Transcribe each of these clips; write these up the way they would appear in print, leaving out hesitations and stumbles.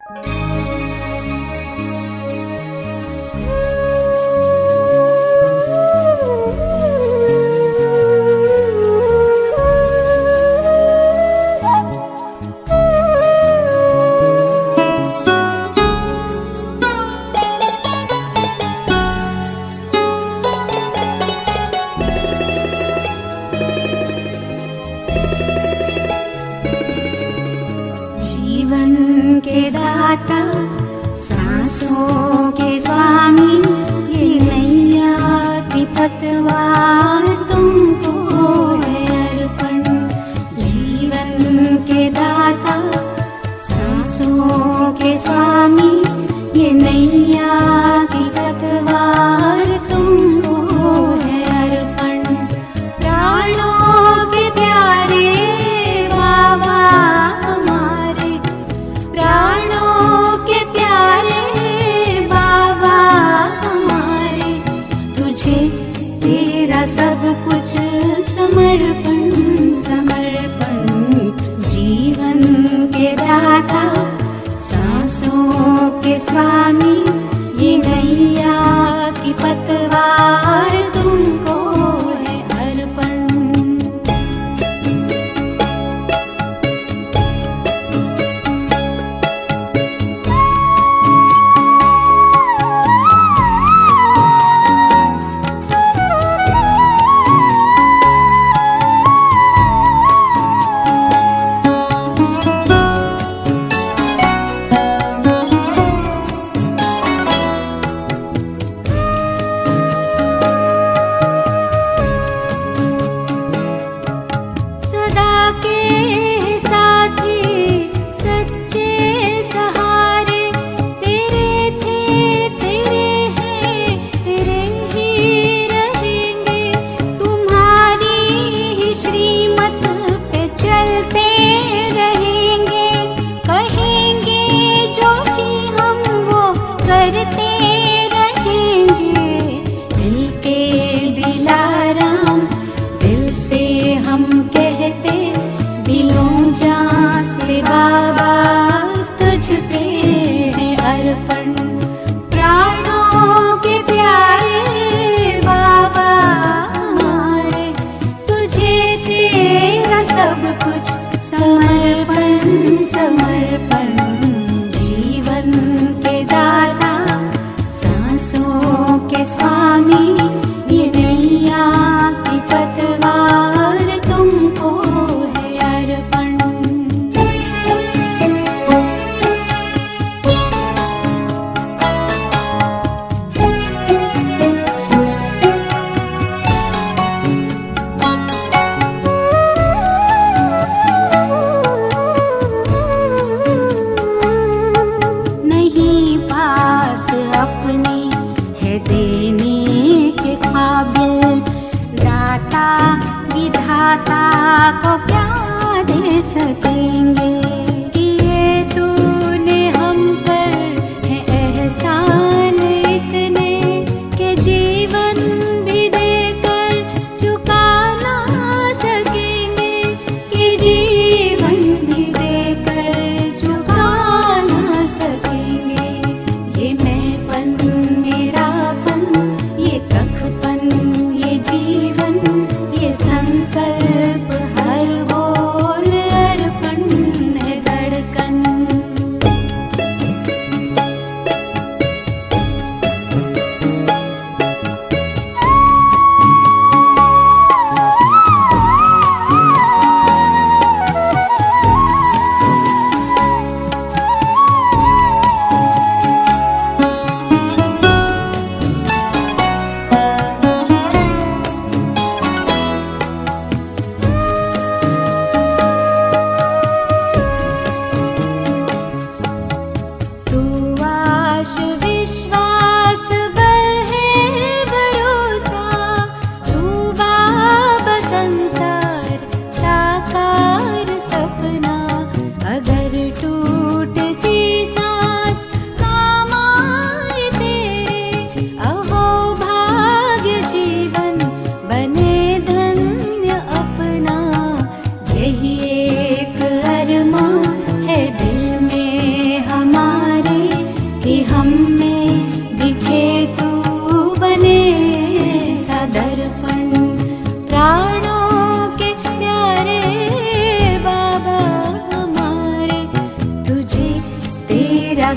जीवन के दाता, सांसों के स्वामी, ये नैया की पतवार तुमको है अर्पण। जीवन के दाता, सांसों के स्वामी, ये नैया की पतवार तुमको है अर्पण। प्राणों के प्यारे बाबा हमारे, प्राणों के प्यारे बाबा हमारे, तुझे तेरा सब कुछ समर्पण समर्पण। जीवन के दाता, सांसों के स्वामी, ये नैया की पतवार तुमको है अर्पण।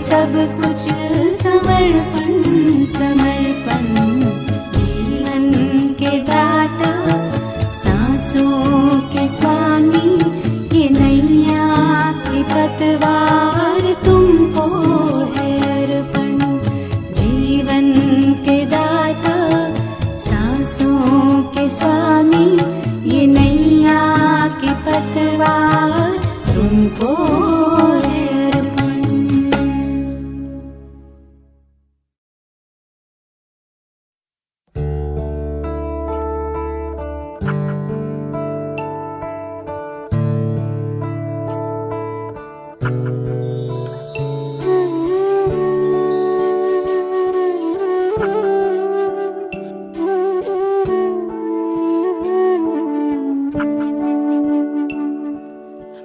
सब कुछ समर्पण समर्पण। जीवन के दाता सांसों के स्वामी, ये नैया की पतवार तुमको है अर्पण। जीवन के दाता सांसों के स्वामी, ये नैया की पतवार तुमको है अर्पण।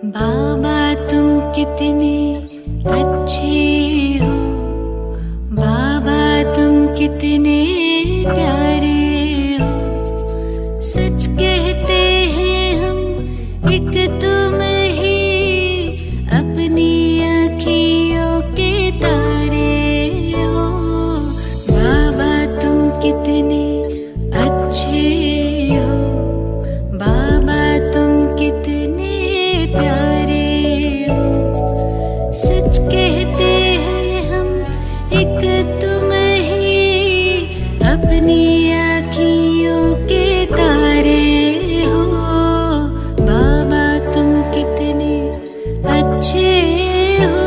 बाबा तुम कितने अच्छे हो, बाबा तुम कितने प्यारे हो। सच कहते हैं हम एक तुम ही अपनी अखियों के तारे हो। बाबा तुम कितने अच्छे हो, बाबा तुम कितने प्यारे हो। सच कहते हैं हम एक तुम ही अपनी आँखियों के तारे हो। बाबा तुम कितने अच्छे हो।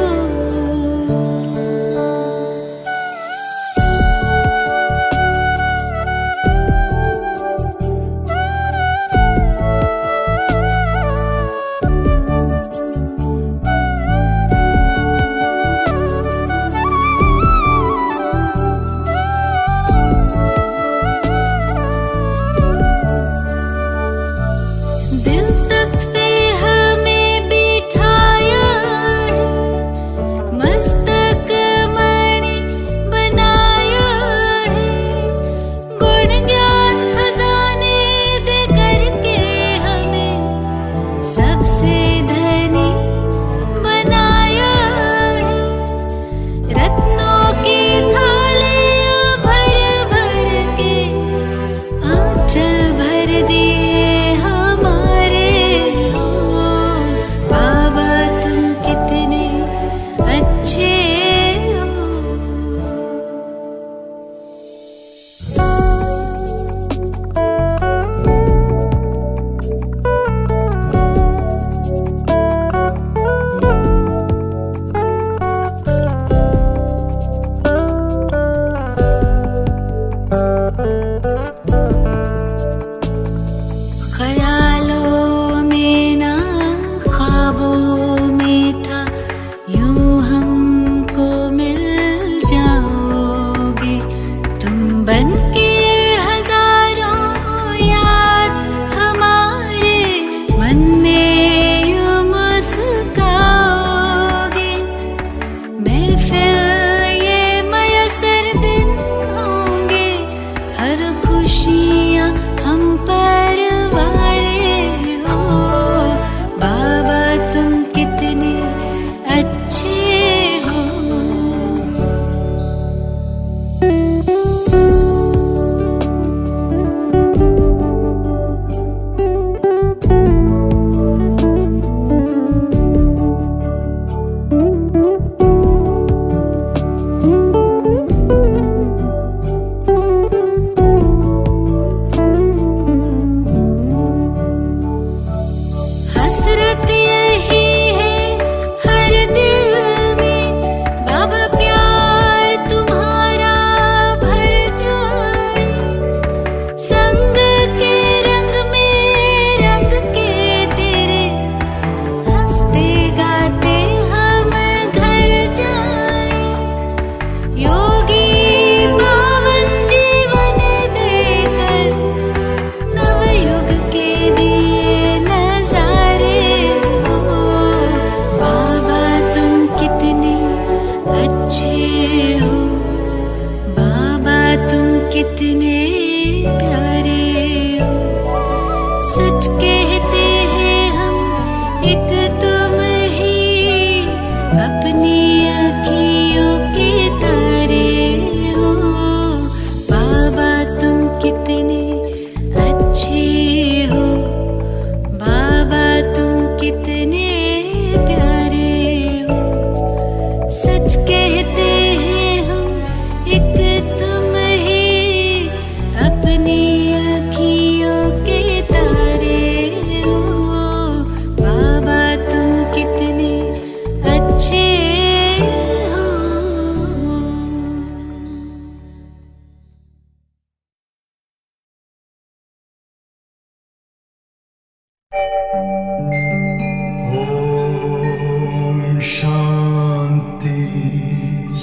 शांति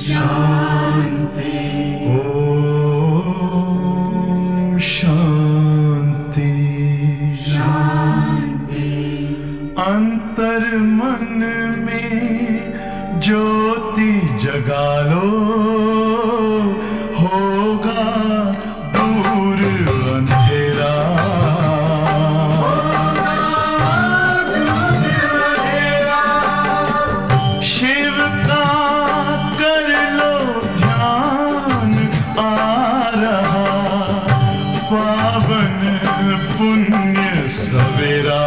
शांति ओम शांति शांति। अंतर मन में ज्योति जगा लो, होगा दूर अंधेरा। शिव का कर लो ध्यान, आ रहा पावन पुण्य सवेरा।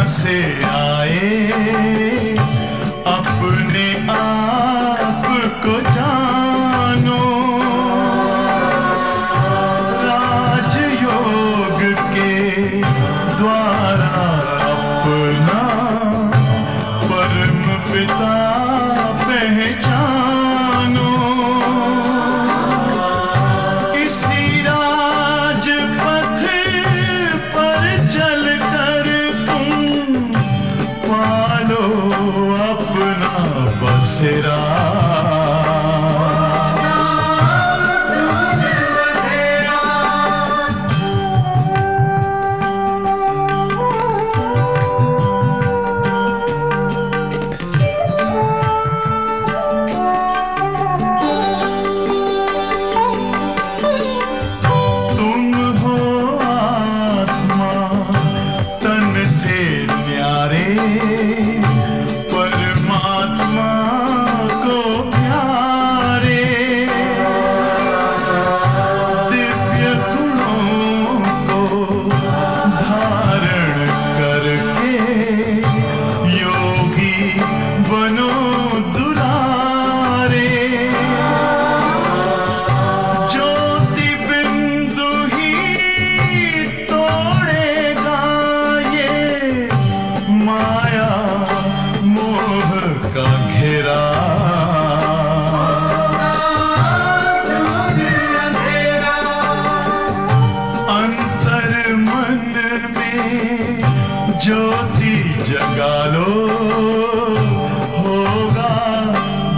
से आए अपने आप को जानो, राजयोग के द्वारा अपना परम पिता पहचानो। इसी राजपथ पर चलकर पालो अपना बसेरा। तुम हो आत्मा तन से न्यारे, परमात्मा को प्यारे। दिव्य गुणों को धारण करके योगी बनो दुलारे। ज्योति बिंदु ही तोड़ेगा ये माया मोह का घेरा। अंतर मन में ज्योति जगा लो, होगा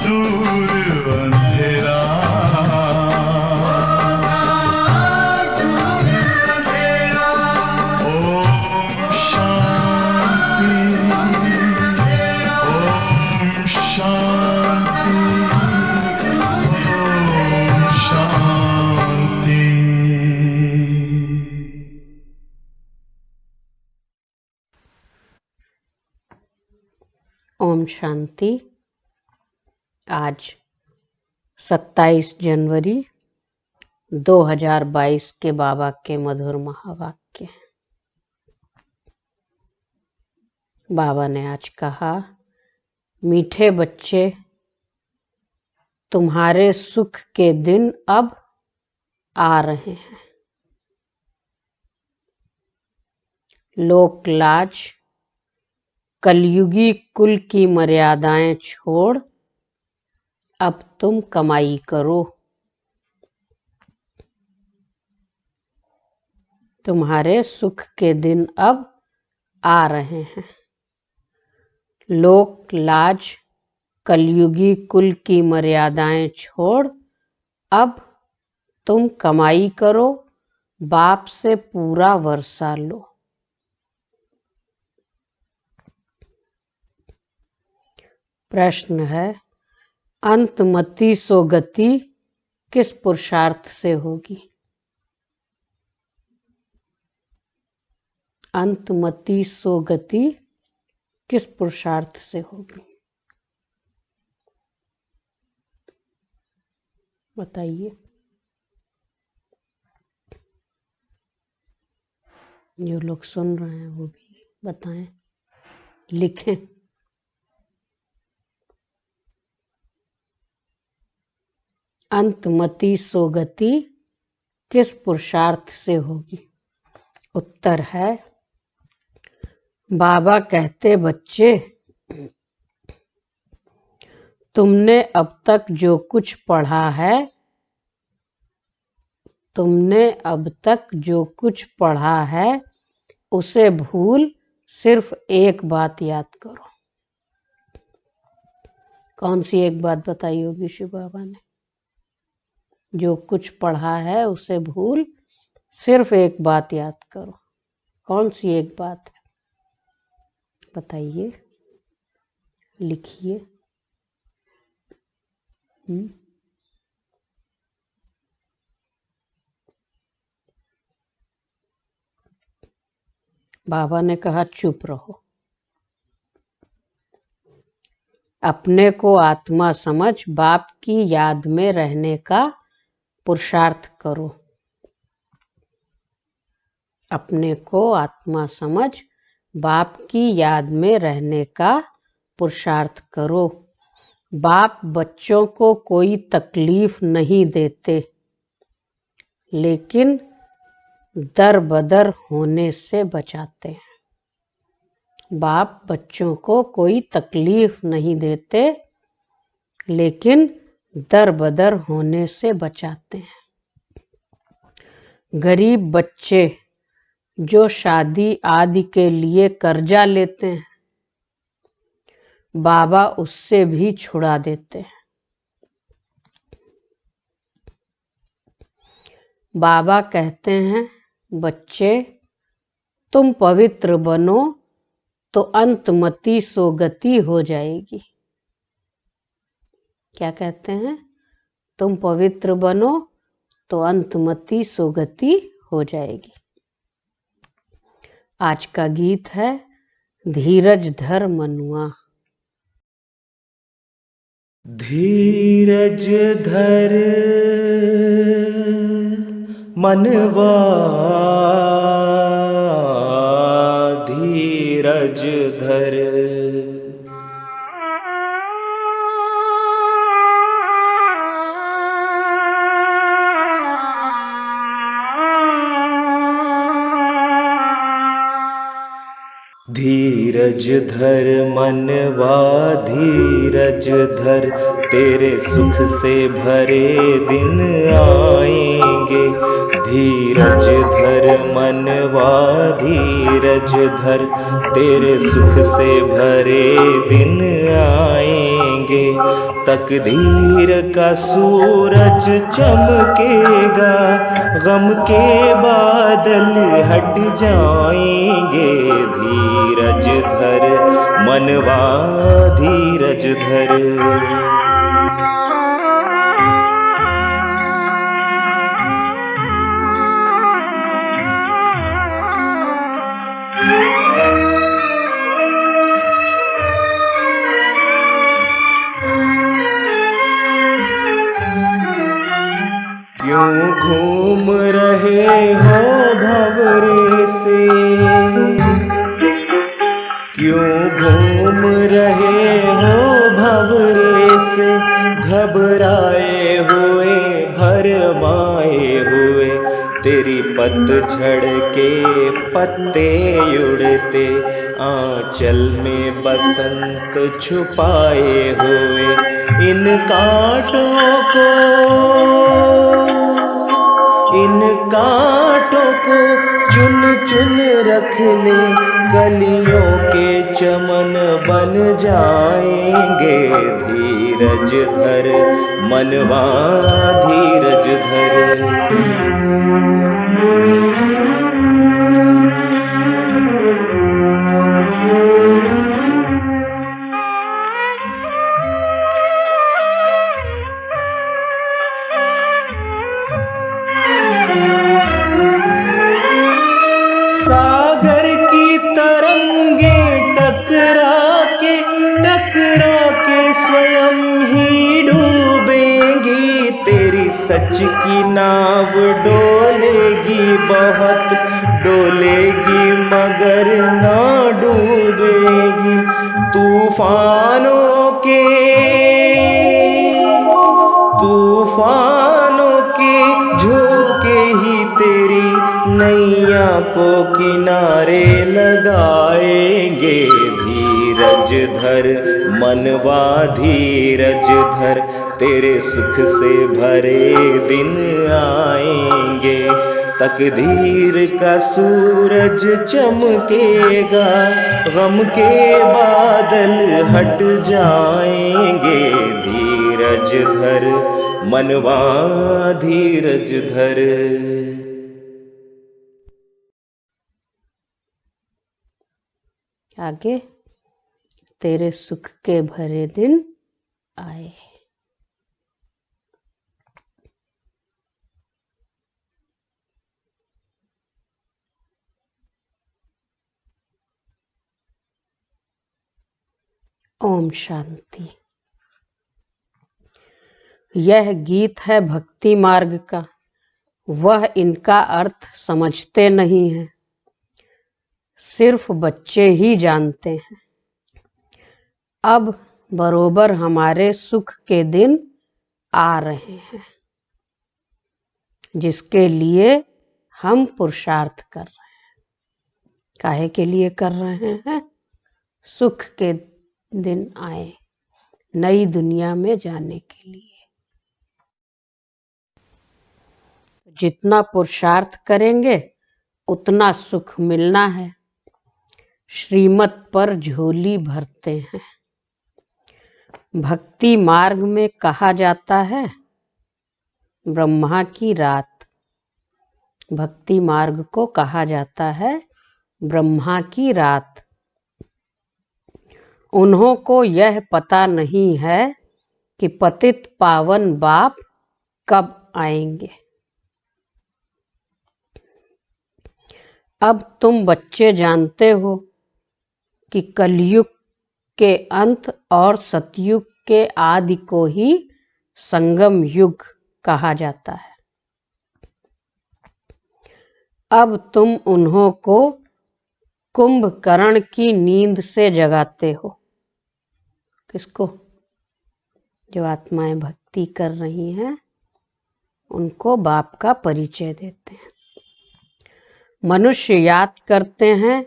दूर अंधेरा। ओम शांति ओम शांति ओम शांति। ओम शांति। आज 27 जनवरी 2022 के बाबा के मधुर महावाक्य। बाबा ने आज कहा, मीठे बच्चे, तुम्हारे सुख के दिन अब आ रहे हैं। लोक लाज कलयुगी कुल की मर्यादाएं छोड़ अब तुम कमाई करो। तुम्हारे सुख के दिन अब आ रहे हैं। लोक लाज कलयुगी कुल की मर्यादाएं छोड़ अब तुम कमाई करो, बाप से पूरा वर्षा लो। प्रश्न है, अंतमति सो गति किस पुरुषार्थ से होगी? अंतमति सो गति किस पुरुषार्थ से होगी? बताइए। जो लोग सुन रहे हैं वो भी बताएं, लिखें। अंतमति सो गति किस पुरुषार्थ से होगी? उत्तर है, बाबा कहते, बच्चे, तुमने अब तक जो कुछ पढ़ा है, उसे भूल सिर्फ एक बात याद करो। कौन सी एक बात बताई होगी शिव बाबा ने? जो कुछ पढ़ा है उसे भूल सिर्फ एक बात याद करो। कौन सी एक बात है? बताइए, लिखिए। बाबा ने कहा, चुप रहो। अपने को आत्मा समझ बाप की याद में रहने का पुरुषार्थ करो। अपने को आत्मा समझ बाप की याद में रहने का पुरुषार्थ करो। बाप बच्चों को कोई तकलीफ नहीं देते, लेकिन दर बदर होने से बचाते हैं। बाप बच्चों को कोई तकलीफ नहीं देते, लेकिन दर बदर होने से बचाते हैं। गरीब बच्चे जो शादी आदि के लिए कर्जा लेते हैं, बाबा उससे भी छुड़ा देते हैं। बाबा कहते हैं, बच्चे, तुम पवित्र बनो तो अंतमति सोगति हो जाएगी। क्या कहते हैं? तुम पवित्र बनो तो अंतमति सोगति हो जाएगी। आज का गीत है, धीरज धर मनुआ। धीरज धर मनवा, धीरज धर। धीरज धर मनवा, धीरज धर, तेरे सुख से भरे दिन आएंगे। धीरज धर मनवा, धीरज धर, तेरे सुख से भरे दिन आएंगे। तकदीर का सूरज चमकेगा, गम के बादल हट जाएंगे। धीरज धर मनवा, धीरज धर। क्यों घूम रहे हो भंवरे से, क्यों घूम रहे हो भंवरे से। घबराए हुए, भरमाए हुए, तेरी पतझड़ के पत्ते उड़ते। आंचल में बसंत छुपाए हुए, इन कांटों को, इन कांटों को चुन चुन रख ले। कलियों के चमन बन जाएंगे। धीरज धर मनवा, धीरज धर। सागर की तरंगे टकरा के स्वयं ही डूबेंगी। तेरी सच की नाव डोलेगी, बहुत डोलेगी, मगर ना डूबेगी। तूफानों के झोंके ही नैया को किनारे लगाएंगे। धीरज धर मनवा धीरज धर, तेरे सुख से भरे दिन आएंगे। तकदीर का सूरज चमकेगा, गम के बादल हट जाएंगे। धीरज धर मनवा धीरज धर। आगे, तेरे सुख के भरे दिन आए। ओम शांति। यह गीत है भक्ति मार्ग का। वह इनका अर्थ समझते नहीं हैं, सिर्फ बच्चे ही जानते हैं। अब बरोबर हमारे सुख के दिन आ रहे हैं, जिसके लिए हम पुरुषार्थ कर रहे हैं। काहे के लिए कर रहे हैं? सुख के दिन आए, नई दुनिया में जाने के लिए। जितना पुरुषार्थ करेंगे उतना सुख मिलना है। श्रीमत पर झोली भरते हैं। भक्ति मार्ग में कहा जाता है ब्रह्मा की रात। भक्ति मार्ग को कहा जाता है ब्रह्मा की रात। उन्हों को यह पता नहीं है कि पतित पावन बाप कब आएंगे। अब तुम बच्चे जानते हो कि कलयुग के अंत और सतयुग के आदि को ही संगम युग कहा जाता है। अब तुम उन्हों को कुंभकर्ण की नींद से जगाते हो। किसको? जो आत्माएं भक्ति कर रही हैं, उनको बाप का परिचय देते हैं। मनुष्य याद करते हैं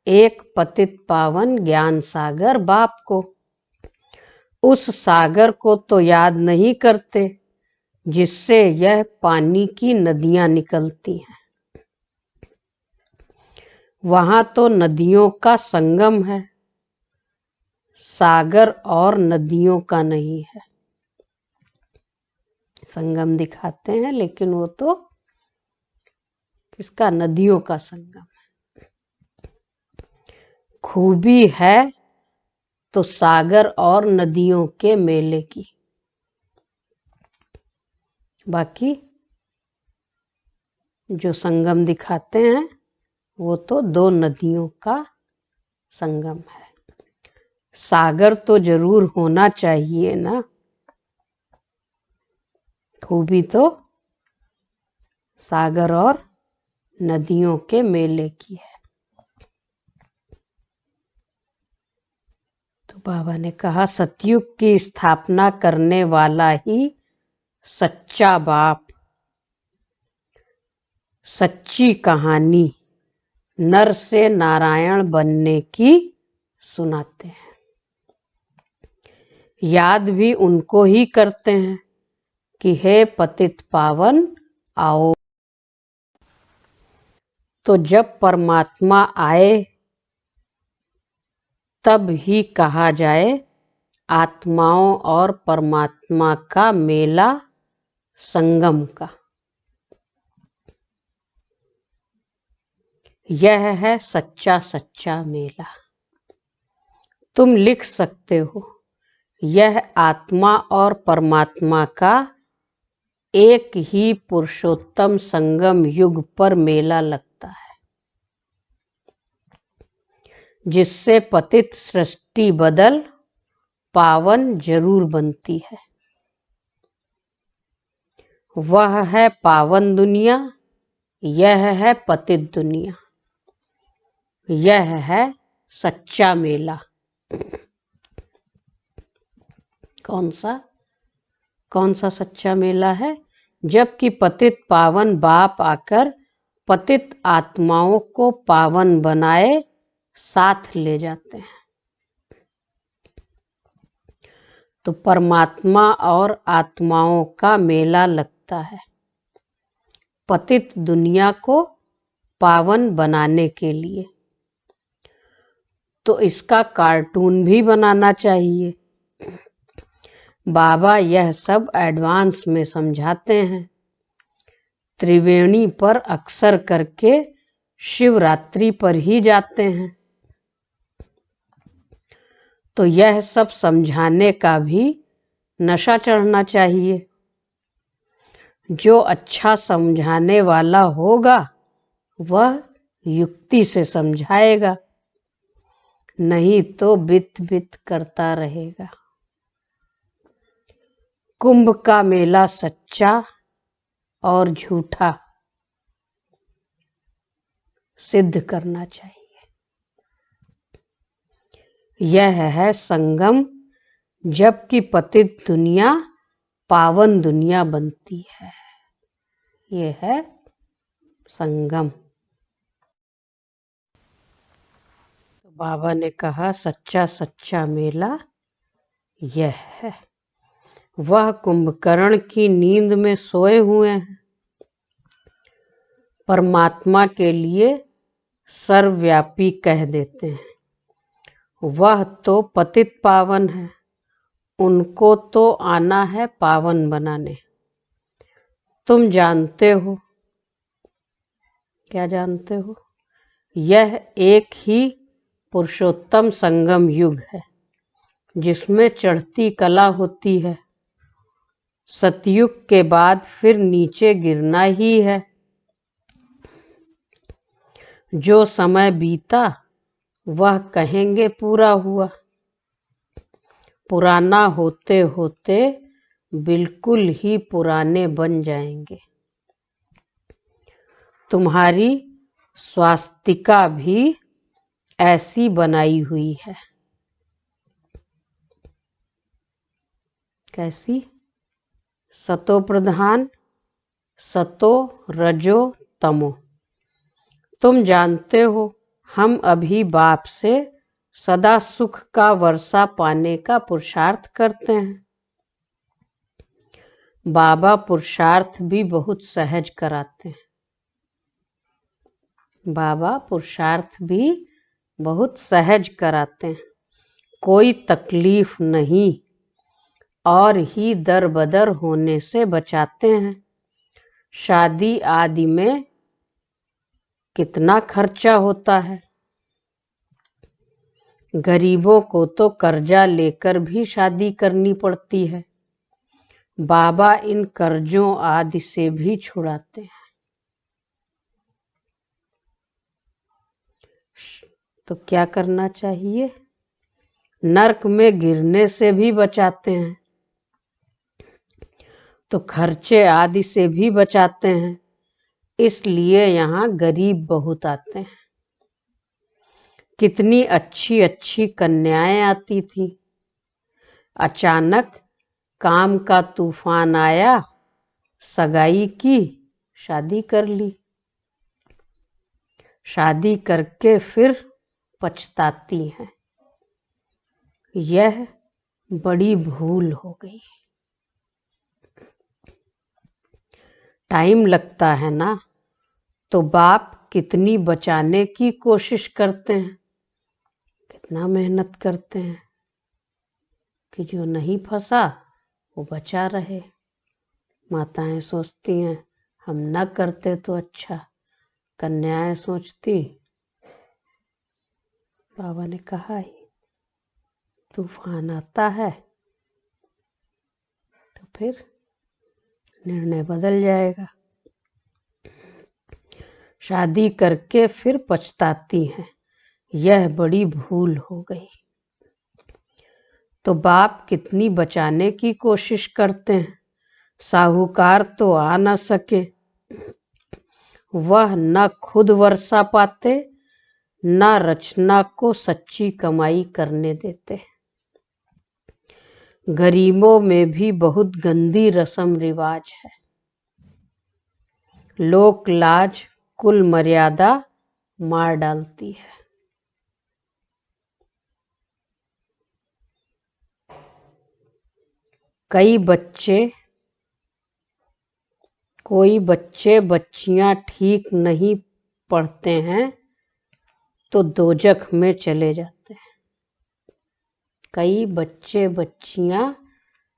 एक पतित पावन ज्ञान सागर बाप को। उस सागर को तो याद नहीं करते जिससे यह पानी की नदियां निकलती हैं। वहां तो नदियों का संगम है, सागर और नदियों का नहीं है। संगम दिखाते हैं लेकिन वो तो किसका? नदियों का संगम है। खूबी है तो सागर और नदियों के मेले की। बाकी जो संगम दिखाते हैं वो तो दो नदियों का संगम है। सागर तो जरूर होना चाहिए ना। खूबी तो सागर और नदियों के मेले की है। तो बाबा ने कहा सतयुग की स्थापना करने वाला ही सच्चा बाप सच्ची कहानी नर से नारायण बनने की सुनाते हैं। याद भी उनको ही करते हैं कि हे पतित पावन आओ। तो जब परमात्मा आए तब ही कहा जाए आत्माओं और परमात्मा का मेला संगम का। यह है सच्चा सच्चा मेला। तुम लिख सकते हो यह आत्मा और परमात्मा का एक ही पुरुषोत्तम संगम युग पर मेला लगता है, जिससे पतित सृष्टि बदल पावन जरूर बनती है। वह है पावन दुनिया, यह है पतित दुनिया। यह है सच्चा मेला। कौन सा सच्चा मेला है? जबकि पतित पावन बाप आकर पतित आत्माओं को पावन बनाए साथ ले जाते हैं। तो परमात्मा और आत्माओं का मेला लगता है पतित दुनिया को पावन बनाने के लिए। तो इसका कार्टून भी बनाना चाहिए। बाबा यह सब एडवांस में समझाते हैं। त्रिवेणी पर अक्सर करके शिवरात्रि पर ही जाते हैं। तो यह सब समझाने का भी नशा चढ़ना चाहिए। जो अच्छा समझाने वाला होगा वह युक्ति से समझाएगा, नहीं तो बित बित करता रहेगा। कुंभ का मेला सच्चा और झूठा सिद्ध करना चाहिए। यह है संगम, जबकि पतित दुनिया पावन दुनिया बनती है। यह है संगम। तो बाबा ने कहा सच्चा सच्चा मेला यह है। वह कुंभकर्ण की नींद में सोए हुए हैं। परमात्मा के लिए सर्वव्यापी कह देते हैं। वह तो पतित पावन है, उनको तो आना है पावन बनाने। तुम जानते हो, क्या जानते हो? यह एक ही पुरुषोत्तम संगम युग है जिसमें चढ़ती कला होती है। सतयुग के बाद फिर नीचे गिरना ही है। जो समय बीता वह कहेंगे पूरा हुआ। पुराना होते होते बिल्कुल ही पुराने बन जाएंगे। तुम्हारी स्वास्तिका भी ऐसी बनाई हुई है। कैसी? सतो प्रधान, सतो रजो तमो। तुम जानते हो हम अभी बाप से सदा सुख का वर्षा पाने का पुरुषार्थ करते हैं। बाबा पुरुषार्थ भी बहुत सहज कराते हैं। बाबा पुरुषार्थ भी बहुत सहज कराते हैं। कोई तकलीफ नहीं और ही दर बदर होने से बचाते हैं। शादी आदि में कितना खर्चा होता है। गरीबों को तो कर्जा लेकर भी शादी करनी पड़ती है। बाबा इन कर्जों आदि से भी छुड़ाते हैं। तो क्या करना चाहिए? नरक में गिरने से भी बचाते हैं, तो खर्चे आदि से भी बचाते हैं। इसलिए यहाँ गरीब बहुत आते हैं। कितनी अच्छी अच्छी कन्याएं आती थी। अचानक काम का तूफान आया, सगाई की, शादी कर ली। शादी करके फिर पछताती हैं। यह बड़ी भूल हो गई। टाइम लगता है ना, तो बाप कितनी बचाने की कोशिश करते हैं, कितना मेहनत करते हैं कि जो नहीं फंसा वो बचा रहे। माताएं सोचती हैं हम न करते तो अच्छा। कन्याएं सोचती बाबा ने कहा ही तूफान आता है तो फिर निर्णय बदल जाएगा। शादी करके फिर पछताती हैं, यह बड़ी भूल हो गई। तो बाप कितनी बचाने की कोशिश करते हैं। साहूकार तो आ न सके, वह न खुद वर्षा पाते न रचना को सच्ची कमाई करने देते। गरीबों में भी बहुत गंदी रस्म रिवाज है। लोक लाज कुल मर्यादा मार डालती है। कोई बच्चे बच्चियां ठीक नहीं पढ़ते हैं तो दोजख में चले जाते हैं। कई बच्चे बच्चियां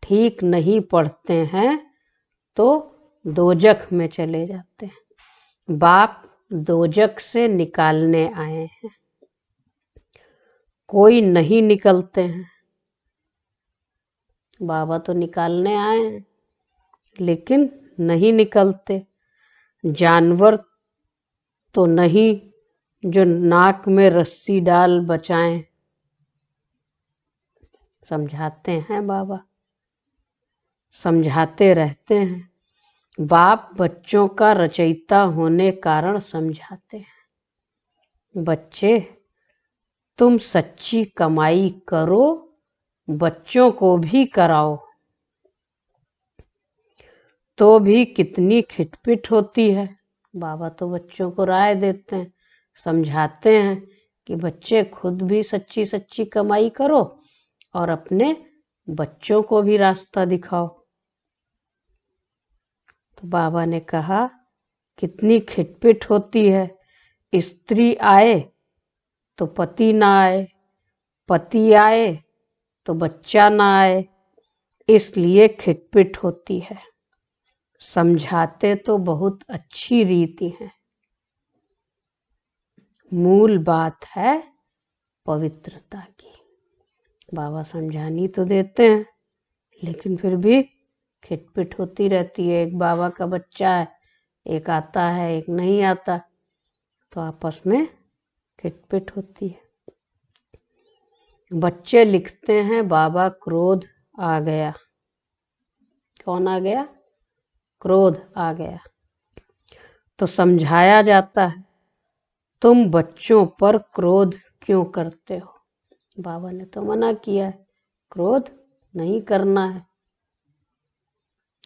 ठीक नहीं पढ़ते हैं तो दोजख में चले जाते हैं। बाप दोजख से निकालने आए हैं। कोई नहीं निकलते हैं। बाबा तो निकालने आए हैं लेकिन नहीं निकलते। जानवर तो नहीं जो नाक में रस्सी डाल बचाएं। समझाते हैं बाबा, समझाते रहते हैं। बाप बच्चों का रचयिता होने कारण समझाते हैं। बच्चे, तुम सच्ची कमाई करो, बच्चों को भी कराओ। तो भी कितनी खिटपिट होती है। बाबा तो बच्चों को राय देते हैं, समझाते हैं कि बच्चे खुद भी सच्ची सच्ची कमाई करो और अपने बच्चों को भी रास्ता दिखाओ। तो बाबा ने कहा, कितनी खिटपिट होती है। स्त्री आए तो पति ना आए, पति आए तो बच्चा ना आए, इसलिए खिटपिट होती है। समझाते तो बहुत अच्छी रीति है। मूल बात है पवित्रता की। बाबा समझानी तो देते हैं लेकिन फिर भी खिटपिट होती रहती है। एक बाबा का बच्चा है, एक आता है एक नहीं आता, तो आपस में खिटपिट होती है। बच्चे लिखते हैं, बाबा क्रोध आ गया। कौन आ गया? क्रोध आ गया। तो समझाया जाता है, तुम बच्चों पर क्रोध क्यों करते हो? बाबा ने तो मना किया है, क्रोध नहीं करना है।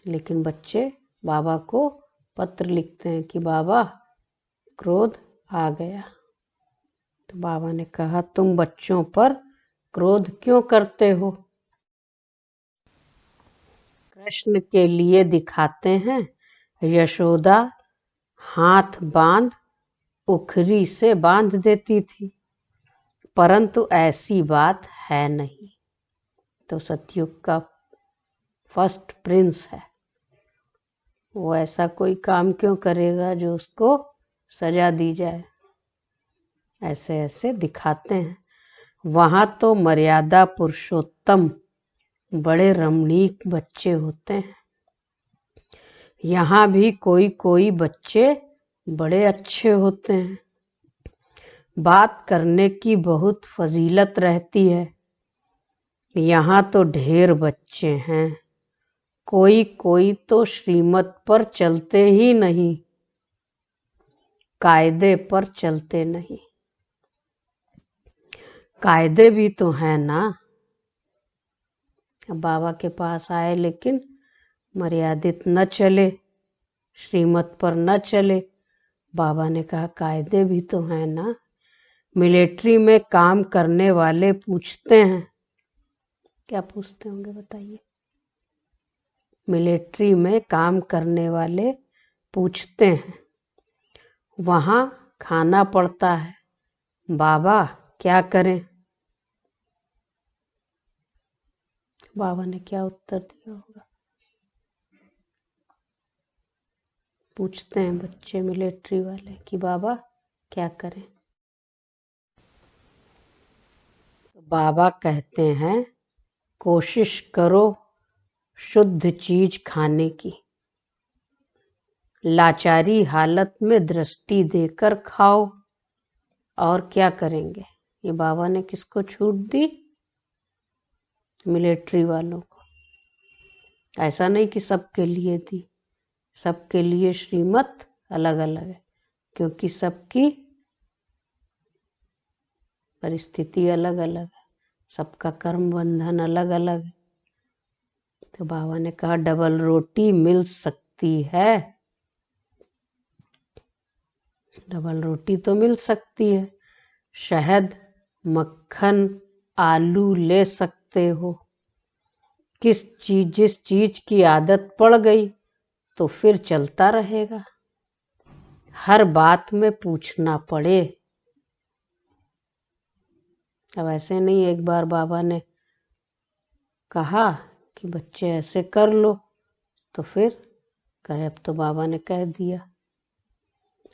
लेकिन बच्चे बाबा को पत्र लिखते हैं कि बाबा क्रोध आ गया। तो बाबा ने कहा, तुम बच्चों पर क्रोध क्यों करते हो? कृष्ण के लिए दिखाते हैं। यशोदा हाथ बांध उखरी से बांध देती थी, परंतु ऐसी बात है नहीं। तो सतयुग का फर्स्ट प्रिंस है, वो ऐसा कोई काम क्यों करेगा जो उसको सजा दी जाए। ऐसे ऐसे दिखाते हैं। वहाँ तो मर्यादा पुरुषोत्तम बड़े रमणीक बच्चे होते हैं। यहाँ भी कोई कोई बच्चे बड़े अच्छे होते हैं। बात करने की बहुत फजीलत रहती है। यहाँ तो ढेर बच्चे हैं। कोई कोई तो श्रीमत पर चलते ही नहीं, कायदे पर चलते नहीं। कायदे भी तो हैं ना। बाबा के पास आए लेकिन मर्यादित न चले, श्रीमत पर न चले। बाबा ने कहा, कायदे भी तो हैं ना। मिलिट्री में काम करने वाले पूछते हैं, क्या पूछते होंगे बताइए? मिलिट्री में काम करने वाले पूछते हैं, वहाँ खाना पड़ता है, बाबा क्या करें? बाबा ने क्या उत्तर दिया होगा? पूछते हैं बच्चे मिलिट्री वाले कि बाबा क्या करें? तो बाबा कहते हैं, कोशिश करो शुद्ध चीज खाने की। लाचारी हालत में दृष्टि देकर खाओ। और क्या करेंगे? ये बाबा ने किसको छूट दी? मिलिट्री वालों को। ऐसा नहीं कि सबके लिए दी, सबके लिए श्रीमत अलग अलग है, क्योंकि सबकी परिस्थिति अलग अलग है, सबका कर्म बंधन अलग अलग है। तो बाबा ने कहा, डबल रोटी मिल सकती है डबल रोटी तो मिल सकती है, शहद, मक्खन, आलू ले सकते हो। जिस चीज की आदत पड़ गई तो फिर चलता रहेगा। हर बात में पूछना पड़े। अब ऐसे नहीं, एक बार बाबा ने कहा कि बच्चे ऐसे कर लो, तो फिर कहे अब तो बाबा ने कह दिया।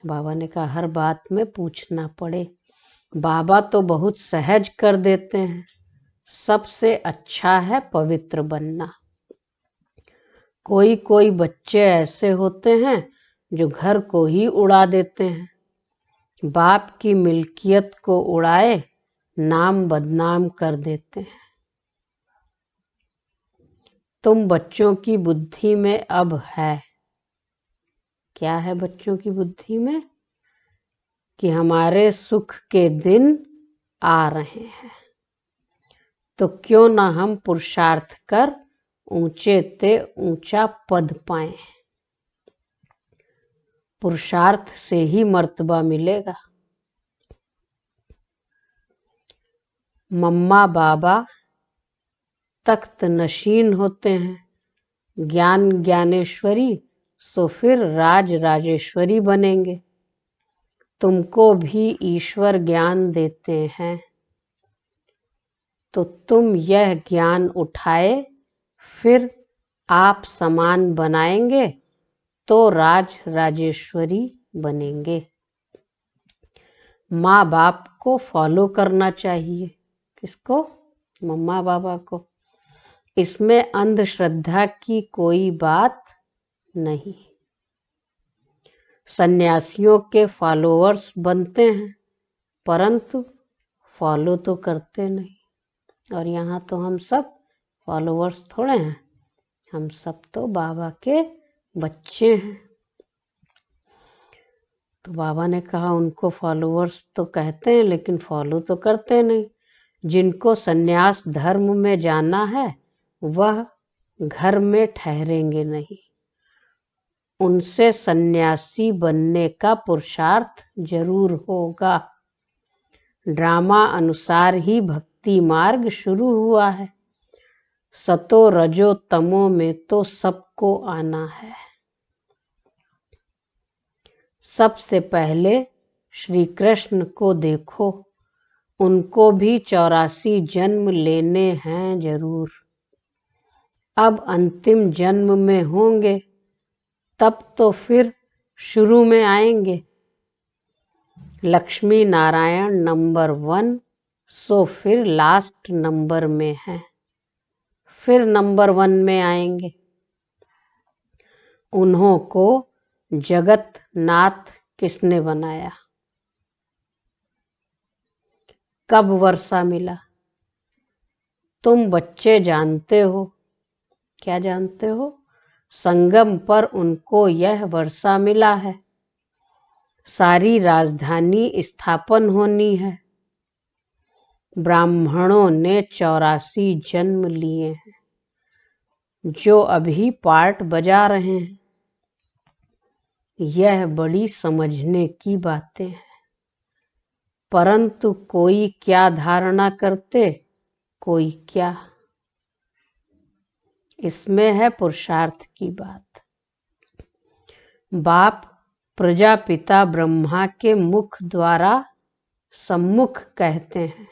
बाबा ने कहा हर बात में पूछना पड़े। बाबा तो बहुत सहज कर देते हैं। सबसे अच्छा है पवित्र बनना। कोई कोई बच्चे ऐसे होते हैं जो घर को ही उड़ा देते हैं। बाप की मिल्कियत को उड़ाए नाम बदनाम कर देते हैं। तुम बच्चों की बुद्धि में अब है, क्या है बच्चों की बुद्धि में? कि हमारे सुख के दिन आ रहे हैं, तो क्यों ना हम पुरुषार्थ कर ऊंचे ते ऊंचा पद पाएं। पुरुषार्थ से ही मर्तबा मिलेगा। मम्मा बाबा तख्त नशीन होते हैं, ज्ञान ज्ञानेश्वरी, सो फिर राज राजेश्वरी बनेंगे। तुमको भी ईश्वर ज्ञान देते हैं, तो तुम यह ज्ञान उठाए फिर आप समान बनाएंगे तो राज राजेश्वरी बनेंगे। माँ बाप को फॉलो करना चाहिए। किसको? मम्मा बाबा को। इसमें अंधश्रद्धा की कोई बात नहीं। सन्यासियों के फॉलोअर्स बनते हैं, परंतु फॉलो तो करते नहीं। और यहाँ तो हम सब फॉलोअर्स थोड़े हैं, हम सब तो बाबा के बच्चे हैं। तो बाबा ने कहा उनको फॉलोअर्स तो कहते हैं लेकिन फॉलो तो करते नहीं। जिनको सन्यास धर्म में जाना है वह घर में ठहरेंगे नहीं। उनसे सन्यासी बनने का पुरुषार्थ जरूर होगा। ड्रामा अनुसार ही भक्ति मार्ग शुरू हुआ है। सतो रजो तमो में तो सबको आना है। सबसे पहले श्री कृष्ण को देखो, उनको भी 84 जन्म लेने हैं जरूर। अब अंतिम जन्म में होंगे, तब तो फिर शुरू में आएंगे। लक्ष्मी नारायण नंबर 1, सो फिर लास्ट नंबर में है, फिर नंबर 1 में आएंगे। उन्हों को जगत नाथ किसने बनाया? कब वर्षा मिला? तुम बच्चे जानते हो। क्या जानते हो? संगम पर उनको यह वर्षा मिला है। सारी राजधानी स्थापन होनी है। ब्राह्मणों ने 84 जन्म लिए हैं, जो अभी पार्ट बजा रहे हैं। यह बड़ी समझने की बातें हैं, परंतु कोई क्या धारणा करते, कोई क्या। इसमें है पुरुषार्थ की बात। बाप प्रजापिता ब्रह्मा के मुख द्वारा सम्मुख कहते हैं,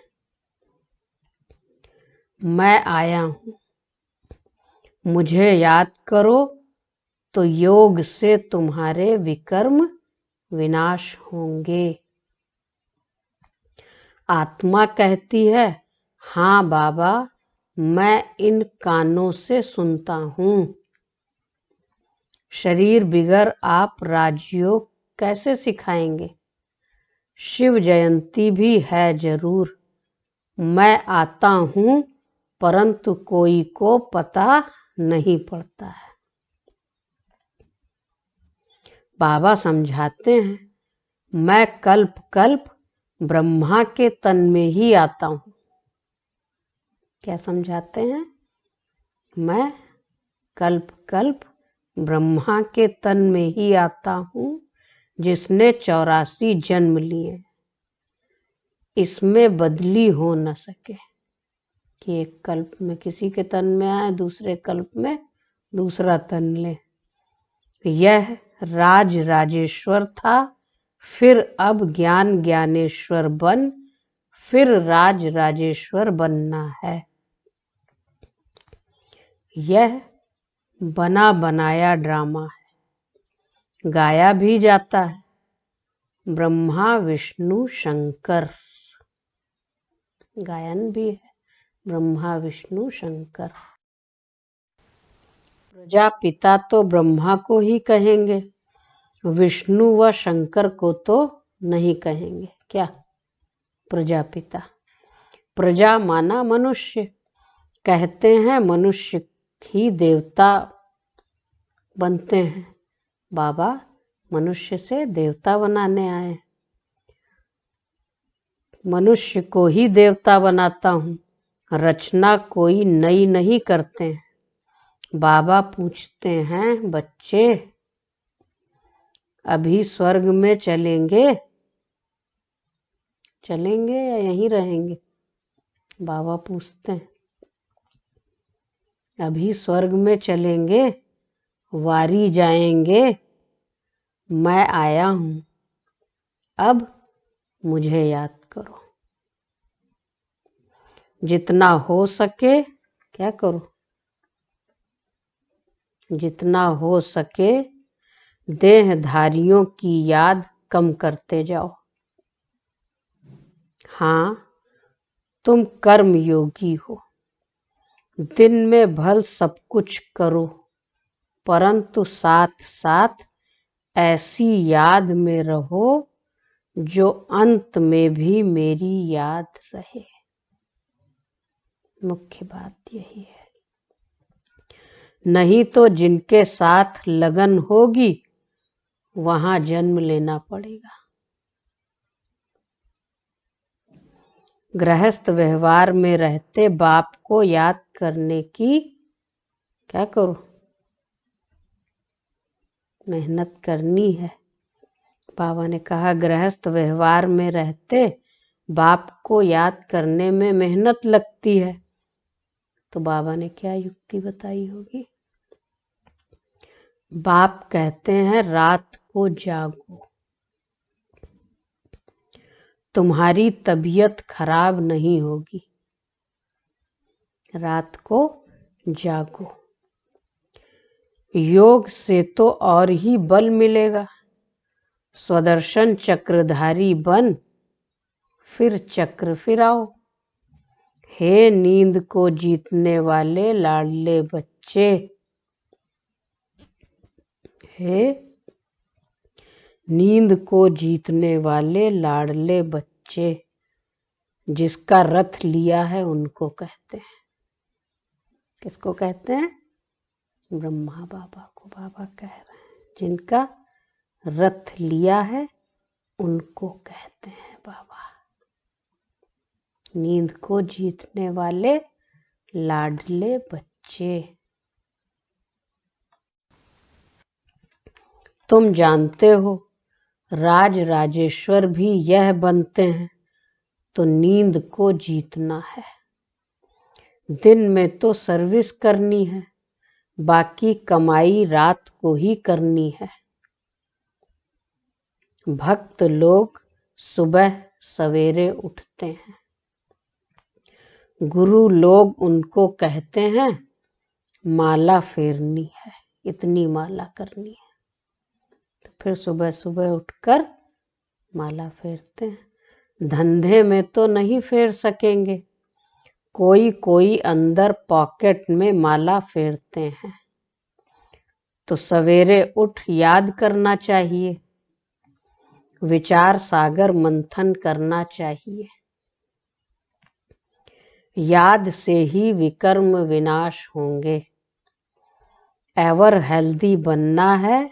मैं आया हूं, मुझे याद करो तो योग से तुम्हारे विकर्म विनाश होंगे। आत्मा कहती है, हाँ बाबा, मैं इन कानों से सुनता हूं। शरीर बिगर आप राजयोग कैसे सिखाएंगे? शिव जयंती भी है जरूर। मैं आता हूं, परंतु कोई को पता नहीं पड़ता है। बाबा समझाते हैं, मैं कल्प कल्प ब्रह्मा के तन में ही आता हूं। क्या समझाते हैं? मैं कल्प कल्प ब्रह्मा के तन में ही आता हूं, जिसने 84 जन्म लिए, इसमें बदली हो न सके कि एक कल्प में किसी के तन में आए, दूसरे कल्प में दूसरा तन ले। यह राज राजेश्वर था, फिर अब ज्ञान ज्ञानेश्वर बन, फिर राज राजेश्वर बनना है। यह बना बनाया ड्रामा है, गाया भी जाता है। ब्रह्मा विष्णु शंकर, गायन भी है, ब्रह्मा विष्णु शंकर। प्रजापिता तो ब्रह्मा को ही कहेंगे, विष्णु व शंकर को तो नहीं कहेंगे। क्या? प्रजापिता। प्रजा माना मनुष्य। कहते हैं मनुष्य ही देवता बनते हैं। बाबा मनुष्य से देवता बनाने आए। मनुष्य को ही देवता बनाता हूँ, रचना कोई नई नहीं करते हैं। बाबा पूछते हैं, बच्चे अभी स्वर्ग में चलेंगे या यहीं रहेंगे? बाबा पूछते हैं, अभी स्वर्ग में चलेंगे, वारी जाएंगे? मैं आया हूँ, अब मुझे याद करो। जितना हो सके क्या करो? जितना हो सके देहधारियों की याद कम करते जाओ। हाँ, तुम कर्म योगी हो, दिन में भल सब कुछ करो, परंतु साथ साथ ऐसी याद में रहो जो अंत में भी मेरी याद रहे। मुख्य बात यही है। नहीं तो जिनके साथ लगन होगी वहां जन्म लेना पड़ेगा। गृहस्थ व्यवहार में रहते बाप को याद करने की क्या करो? मेहनत करनी है। बाबा ने कहा गृहस्थ व्यवहार में रहते बाप को याद करने में मेहनत लगती है। तो बाबा ने क्या युक्ति बताई होगी? बाप कहते हैं रात को जागो, तुम्हारी तबीयत खराब नहीं होगी। रात को जागो, योग से तो और ही बल मिलेगा। स्वदर्शन चक्रधारी बन, फिर चक्र फिराओ। हे नींद को जीतने वाले लाडले बच्चे, हे नींद को जीतने वाले लाडले बच्चे, जिसका रथ लिया है उनको कहते हैं। किसको कहते हैं? ब्रह्मा बाबा को बाबा कह रहे हैं। जिनका रथ लिया है उनको कहते हैं बाबा। नींद को जीतने वाले लाडले बच्चे। तुम जानते हो राज राजेश्वर भी यह बनते हैं, तो नींद को जीतना है। दिन में तो सर्विस करनी है, बाकी कमाई रात को ही करनी है। भक्त लोग सुबह सवेरे उठते हैं, गुरु लोग उनको कहते हैं माला फेरनी है, इतनी माला करनी है। तो फिर सुबह सुबह उठकर माला फेरते हैं। धंधे में तो नहीं फेर सकेंगे, कोई कोई अंदर पॉकेट में माला फेरते हैं। तो सवेरे उठ याद करना चाहिए, विचार सागर मंथन करना चाहिए। याद से ही विकर्म विनाश होंगे। एवर हेल्दी बनना है